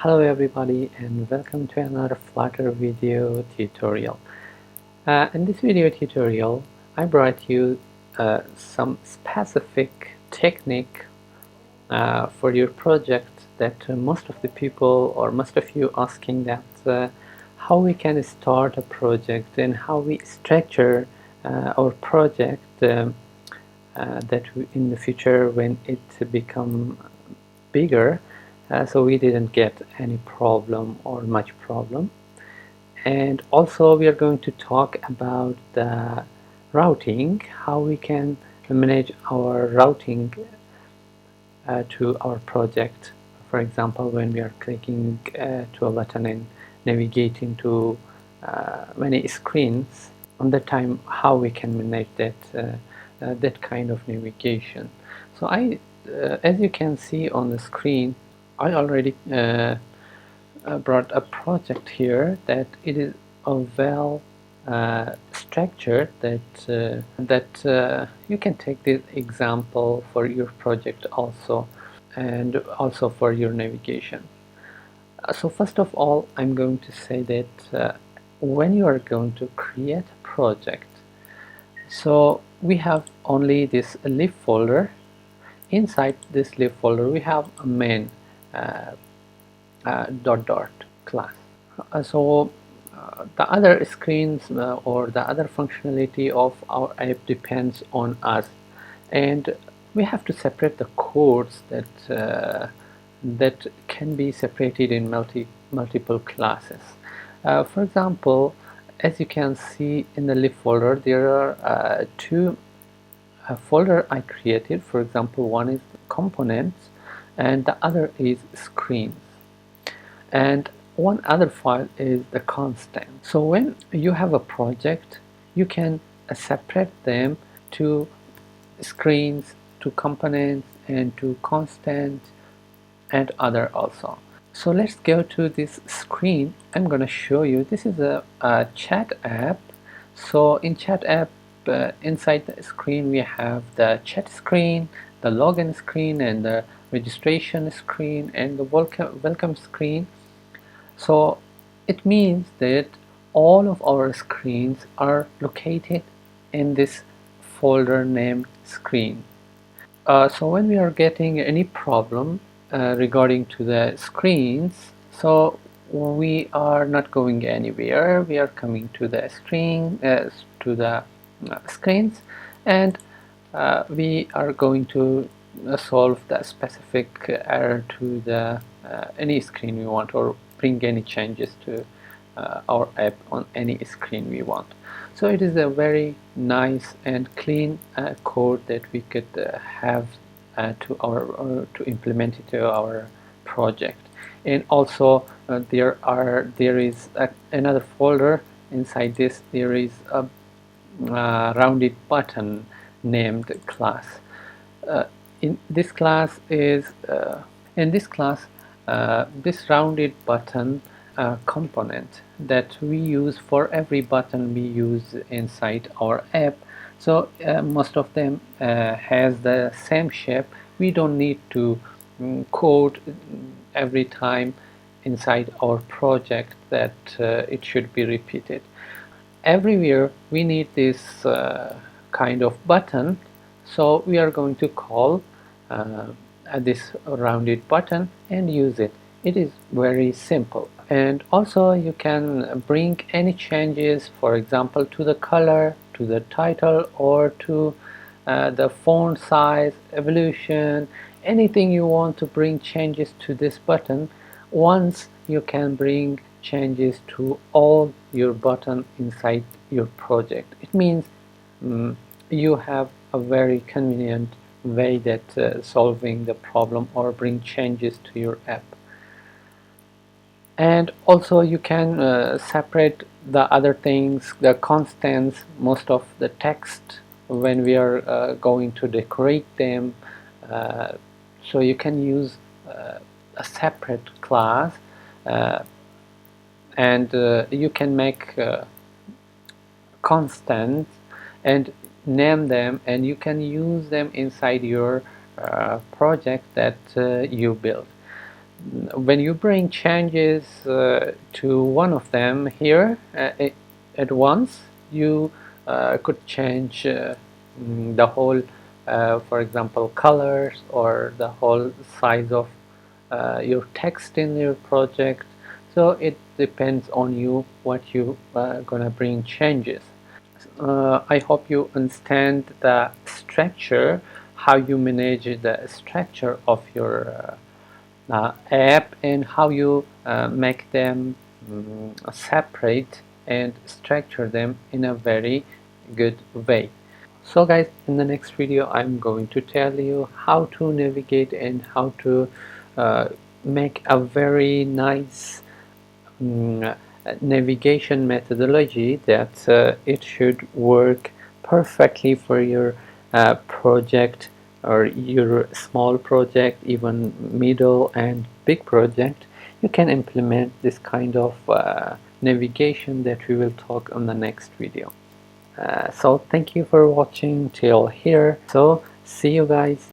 Hello everybody and welcome to another Flutter video tutorial. In this video tutorial I brought you some specific technique for your project that most of the people or most of you asking that how we can start a project and how we structure our project that in the future when it become bigger so we didn't get any problem or much problem. And also we are going to talk about the routing, how we can manage our routing to our project. For example, when we are clicking to a button and navigating to many screens, on the time how we can manage that kind of navigation. So as you can see on the screen, I already brought a project here that it is a well structured that you can take this example for your project also and also for your navigation. So first of all, I'm going to say that when you are going to create a project, so we have only this lib folder. Inside this lib folder we have a main dot class. So the other screens or the other functionality of our app depends on us, and we have to separate the codes that can be separated in multiple classes. For example, as you can see in the lib folder, there are two folder I created. For example, one is components and the other is screens, and one other file is the constant. So when you have a project, you can separate them to screens, to components, and to constant and other also. So let's go to this screen. I'm going to show you. This is a chat app. So in chat app, inside the screen we have the chat screen, the login screen, and the registration screen, and the welcome screen. So it means that all of our screens are located in this folder named screen. So when we are getting any problem regarding to the screens, so we are not going anywhere. We are coming to the screen, to the screens, and we are going to solve the specific error to the any screen we want, or bring any changes to our app on any screen we want. So it is a very nice and clean code that we could have to implement it to our project. And also there is another folder. Inside this there is a rounded button named class. In this class is this rounded button component that we use for every button we use inside our app. So most of them has the same shape. We don't need to code every time inside our project that it should be repeated. Everywhere we need this kind of button, so we are going to call this rounded button and use it. It is very simple. And also you can bring any changes, for example, to the color, to the title, or to the font size, evolution, anything you want to bring changes to this button. Once you can bring changes to all your button inside your project. It means you have a very convenient way that solving the problem or bring changes to your app. And also you can separate the other things, the constants, most of the text when we are going to decorate them. So you can use a separate class and you can make constants and name them, and you can use them inside your project that you build. when you bring changes to one of them here at once, you could change the whole, for example, colors or the whole size of your text in your project. So it depends on you what you gonna bring changes. I hope you understand the structure, how you manage the structure of your app, and how you make them separate and structure them in a very good way. So guys, in the next video I'm going to tell you how to navigate and how to make a very nice navigation methodology that it should work perfectly for your project or your small project, even middle and big project. You can implement this kind of navigation that we will talk on the next video. So thank you for watching till here. So see you guys.